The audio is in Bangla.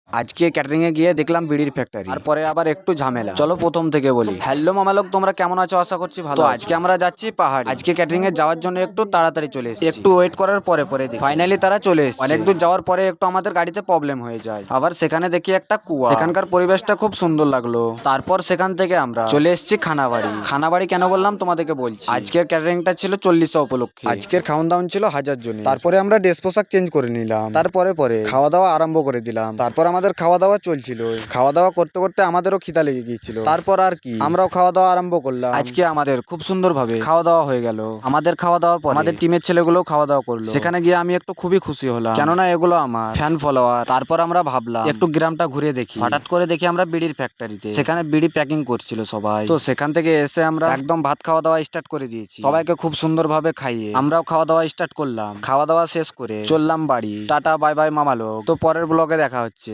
আজকে ক্যাটারিং এ গিয়ে দেখলাম বিড়ির ফ্যাক্টরি, তারপরে আবার একটু ঝামেলা। চলো প্রথম থেকে বলি। হ্যালো মামালোক, তোমরা কেমন আছো? আশা করছি ভালো। আজকে আমরা যাচ্ছি পাহাড়ে। আজকে ক্যাটারিং এ যাওয়ার জন্য একটু তাড়াতাড়ি চলে এসেছি। একটু ওয়েট করার পরে ফাইনালি তারা চলে এসেছে। অনেক দূর যাওয়ার পরে একটু আমাদের গাড়িতে প্রবলেম হয়ে যায়, আবার সেখানে দেখি একটা কুয়া। সেখানকার পরিবেশটা খুব সুন্দর লাগলো। তারপর সেখান থেকে আমরা চলে এসেছি খানাবাড়ি। খানাবাড়ি কেন বললাম তোমাদেরকে বলছি। আজকের ক্যাটারিংটা ছিল 40 উপলক্ষে। আজকের খাওয়ান দাওয়ান ছিল 1000 জন। তারপরে আমরা ড্রেস পোশাক চেঞ্জ করে নিলাম। তারপরে খাওয়া দাওয়া আরম্ভ করে দিলাম। তারপর আমাদের খাওয়া দাওয়া চলছিল। খাওয়া দাওয়া করতে করতে আমাদেরও খিদা লেগে গিয়েছিল। তারপর আর কি, আমরাও খাওয়া দাওয়া আরম্ভ করলাম। আজকে আমাদের খুব সুন্দরভাবে খাওয়া দাওয়া হয়ে গেল। আমাদের খাওয়া দাওয়ার পর আমাদের টিমের ছেলেগুলো খাওয়া দাওয়া করলো। সেখানে গিয়ে আমি একটু খুবই খুশি হলাম, কেননা এগুলো আমার ফ্যান ফলোয়ার। তারপর আমরা ভাবলাম একটু গ্রামটা ঘুরে দেখি। হঠাৎ করে দেখি আমরা বিড়ির ফ্যাক্টরিতে, সেখানে বিড়ি প্যাকিং করছিল সবাই। তো সেখান থেকে এসে আমরা একদম ভাত খাওয়া দাওয়া স্টার্ট করে দিয়েছি। সবাইকে খুব সুন্দরভাবে খাইয়ে আমরাও খাওয়া দাওয়া স্টার্ট করলাম। খাওয়া দাওয়া শেষ করে চললাম বাড়ি। টাটা বাই বাই মামালোক। তো পরের ব্লগে দেখা হচ্ছে।